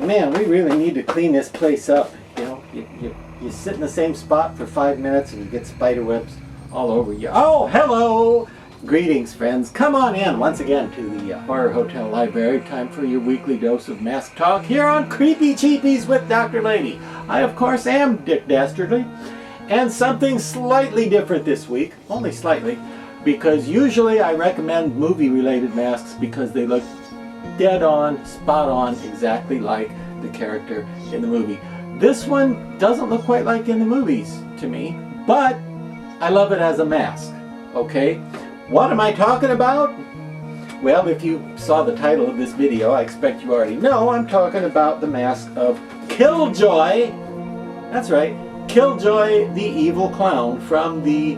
man, we really need to clean this place up. You know, you sit in the same spot for 5 minutes and you get spider webs all over you. Oh, hello! Greetings, friends. Come on in once again to the Horror Hotel Library. Time for your weekly dose of mask talk here on Creepy Cheapies with Dr. Lady. I, of course, am Dick Dastardly. And something slightly different this week, only slightly, because usually I recommend movie-related masks because they look dead on, spot on, exactly like the character in the movie. This one doesn't look quite like in the movies to me, but I love it as a mask, okay? What am I talking about? Well, if you saw the title of this video, I expect you already know I'm talking about the mask of Killjoy. That's right, Killjoy the Evil Clown from the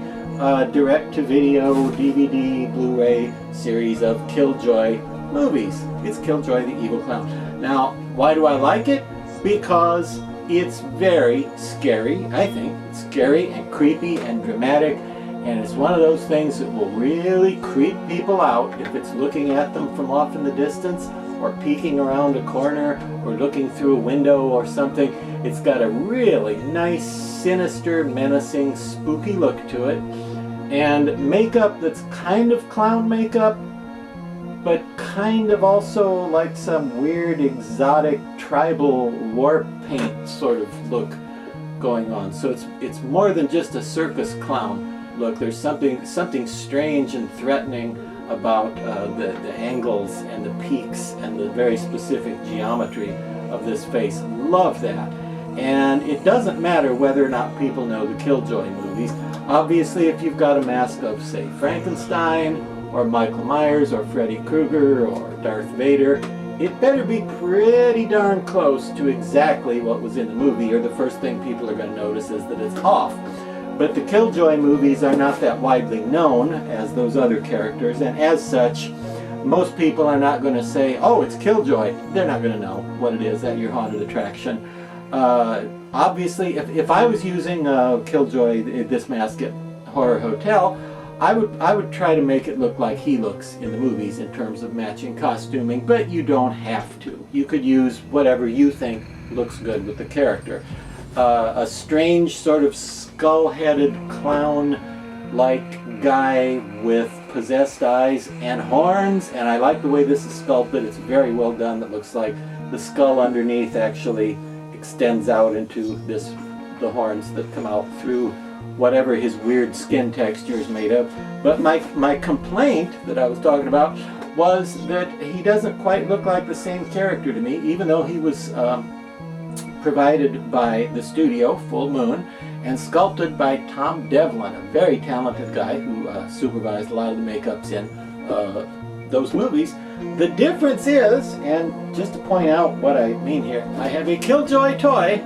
direct-to-video DVD Blu-ray series of Killjoy movies. It's Killjoy the Evil Clown. Now, why do I like it? Because it's very scary, I think. It's scary and creepy and dramatic, and it's one of those things that will really creep people out if it's looking at them from off in the distance or peeking around a corner or looking through a window or something. It's got a really nice, sinister, menacing, spooky look to it, and makeup that's kind of clown makeup, but kind of also like some weird, exotic, tribal war paint sort of look going on. So it's more than just a circus clown look. There's something strange and threatening about the angles and the peaks and the very specific geometry of this face. Love that. And it doesn't matter whether or not people know the Killjoy movies. Obviously, if you've got a mask of, say, Frankenstein, or Michael Myers, or Freddy Krueger, or Darth Vader, it better be pretty darn close to exactly what was in the movie, or the first thing people are going to notice is that it's off. But the Killjoy movies are not that widely known as those other characters, and as such, most people are not going to say, oh, it's Killjoy. They're not going to know what it is at your haunted attraction. Obviously, if I was using Killjoy, this mask at Horror Hotel, I would try to make it look like he looks in the movies in terms of matching costuming, but you don't have to. You could use whatever you think looks good with the character. A strange sort of skull-headed clown-like guy with possessed eyes and horns, and I like the way this is sculpted. It's very well done. It looks like the skull underneath actually extends out into the horns that come out through whatever his weird skin texture is made of. But my complaint that I was talking about was that he doesn't quite look like the same character to me, even though he was provided by the studio, Full Moon, and sculpted by Tom Devlin, a very talented guy who supervised a lot of the makeups in those movies. The difference is, and just to point out what I mean here, I have a Killjoy toy,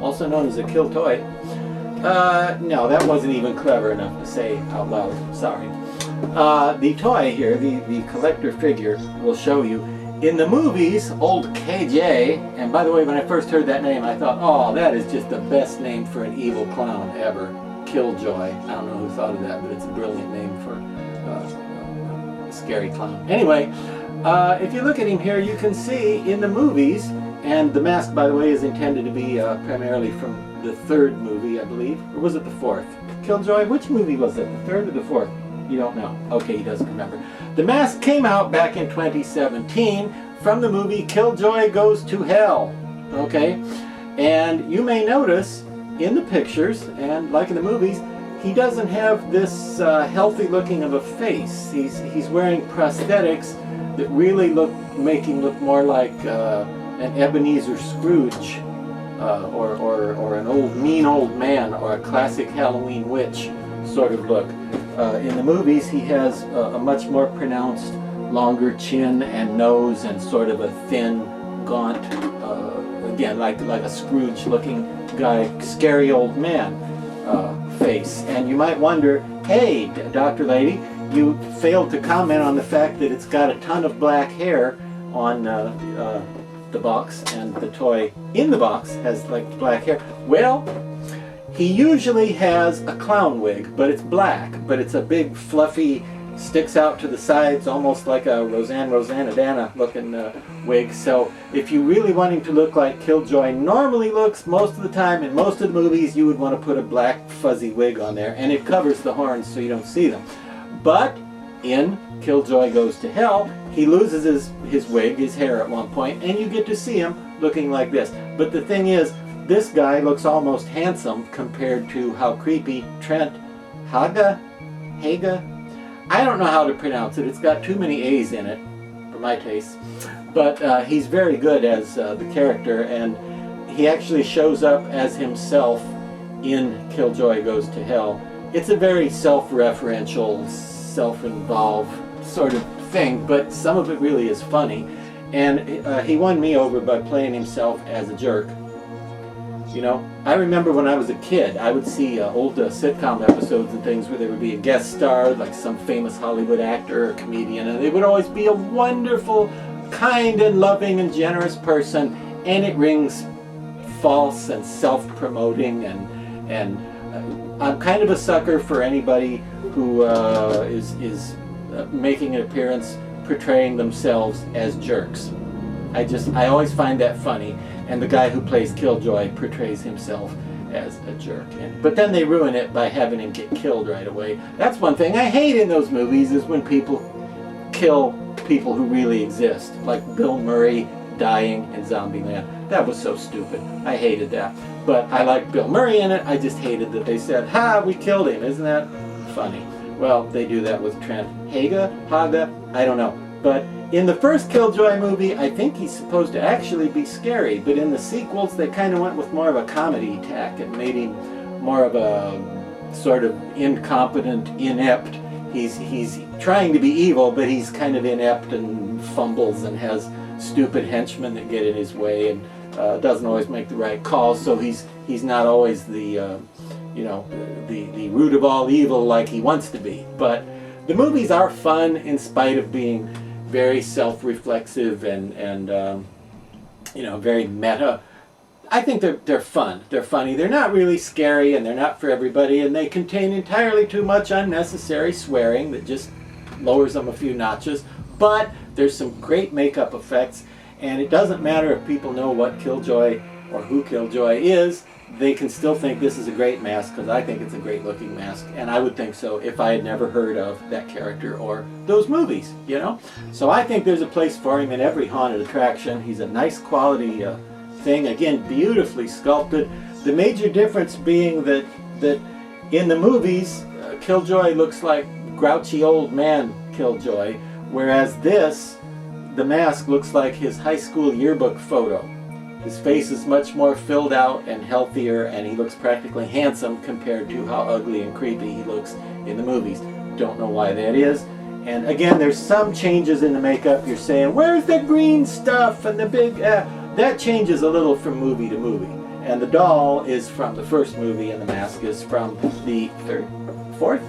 also known as a Kill Toy. No, that wasn't even clever enough to say out loud, sorry. The toy here, the collector figure, will show you. In the movies, old KJ, and by the way, when I first heard that name, I thought, oh, that is just the best name for an evil clown ever. Killjoy. I don't know who thought of that, but it's a brilliant name for a scary clown. Anyway, if you look at him here, you can see in the movies, and the mask, by the way, is intended to be primarily from the third movie, I believe. Or was it the fourth? Killjoy, which movie was it? The third or the fourth? You don't know. Okay, he doesn't remember. The mask came out back in 2017 from the movie Killjoy Goes to Hell. Okay? And you may notice in the pictures, and like in the movies, he doesn't have this healthy looking of a face. He's wearing prosthetics that really make him look more like an Ebenezer Scrooge, or an mean old man, or a classic Halloween witch sort of look. In the movies, he has a much more pronounced, longer chin and nose, and sort of a thin, gaunt, again, like a Scrooge-looking guy, scary old man face. And you might wonder, hey, Dr. Lady, you failed to comment on the fact that it's got a ton of black hair on the box, and the toy in the box has like black hair. Well, he usually has a clown wig, but it's black, but it's a big fluffy sticks out to the sides, almost like a Rosanna looking wig. So if you really wanting to look like Killjoy normally looks most of the time in most of the movies, you would want to put a black fuzzy wig on there, and it covers the horns so you don't see them. But in Killjoy Goes to Hell, he loses his wig, his hair at one point, and you get to see him looking like this. But the thing is, this guy looks almost handsome compared to how creepy Trent Haga? I don't know how to pronounce it. It's got too many A's in it, for my taste. But he's very good as the character, and he actually shows up as himself in Killjoy Goes to Hell. It's a very self-referential, self-involved sort of thing, but some of it really is funny. And he won me over by playing himself as a jerk. You know, I remember when I was a kid, I would see old sitcom episodes and things where there would be a guest star, like some famous Hollywood actor or comedian, and they would always be a wonderful, kind and loving and generous person, and it rings false and self-promoting, and I'm kind of a sucker for anybody who is making an appearance portraying themselves as jerks. I always find that funny. And the guy who plays Killjoy portrays himself as a jerk. But then they ruin it by having him get killed right away. That's one thing I hate in those movies, is when people kill people who really exist. Like Bill Murray dying in Zombieland. That was so stupid. I hated that. But I liked Bill Murray in it. I just hated that they said, "Ha, we killed him." Isn't that funny? Well, they do that with Trent Haga? I don't know. But in the first Killjoy movie, I think he's supposed to actually be scary, but in the sequels, they kind of went with more of a comedy tack and made him more of a sort of incompetent, inept. He's trying to be evil, but he's kind of inept and fumbles and has stupid henchmen that get in his way and doesn't always make the right calls. So he's not always the the root of all evil like he wants to be. But the movies are fun in spite of being very self-reflexive and very meta. I think they're fun. They're funny. They're not really scary, and they're not for everybody, and they contain entirely too much unnecessary swearing that just lowers them a few notches. But there's some great makeup effects, and it doesn't matter if people know what Killjoy or who Killjoy is. They can still think this is a great mask, because I think it's a great looking mask, and I would think so if I had never heard of that character or those movies, you know? So I think there's a place for him in every haunted attraction. He's a nice quality thing, again, beautifully sculpted. The major difference being that in the movies, Killjoy looks like grouchy old man Killjoy, whereas the mask looks like his high school yearbook photo. His face is much more filled out and healthier, and he looks practically handsome compared to how ugly and creepy he looks in the movies. Don't know why that is. And again, there's some changes in the makeup. You're saying, where's the green stuff and the big... that changes a little from movie to movie. And the doll is from the first movie, and the mask is from the fourth?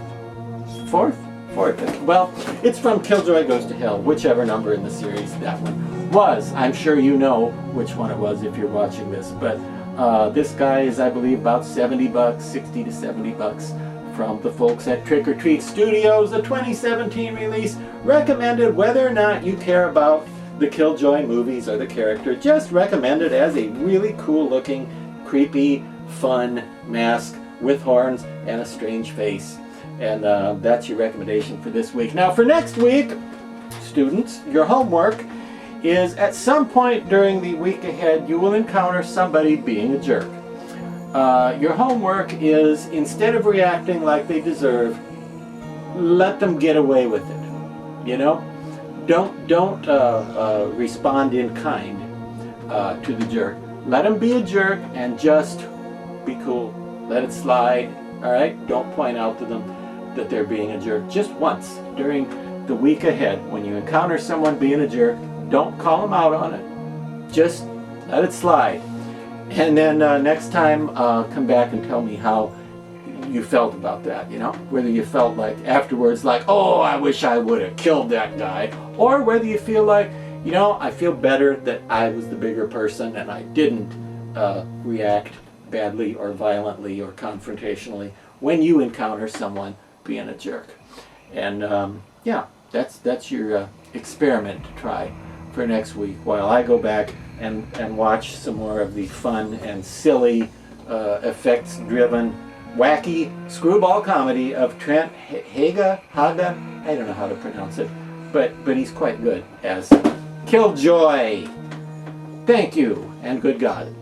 Well, it's from Killjoy Goes to Hell, whichever number in the series that one was. I'm sure you know which one it was if you're watching this, but this guy is, I believe, about $70, 60 to $70 from the folks at Trick or Treat Studios, a 2017 release, recommended whether or not you care about the Killjoy movies or the character. Just recommended as a really cool looking, creepy, fun mask with horns and a strange face. And that's your recommendation for this week. Now for next week, students, your homework is at some point during the week ahead, you will encounter somebody being a jerk. Your homework is, instead of reacting like they deserve, let them get away with it. You know? Don't respond in kind to the jerk. Let them be a jerk and just be cool. Let it slide. All right? Don't point out to them that they're being a jerk. Just once during the week ahead, when you encounter someone being a jerk, don't call them out on it. Just let it slide. And then next time, come back and tell me how you felt about that, you know? Whether you felt like afterwards, like, oh, I wish I would have killed that guy. Or whether you feel like, you know, I feel better that I was the bigger person and I didn't react badly or violently or confrontationally when you encounter someone being a jerk. And yeah, that's your experiment to try for next week, while I go back and watch some more of the fun and silly, effects-driven, wacky screwball comedy of Trent Haga. I don't know how to pronounce it, but he's quite good as Killjoy. Thank you, and good God.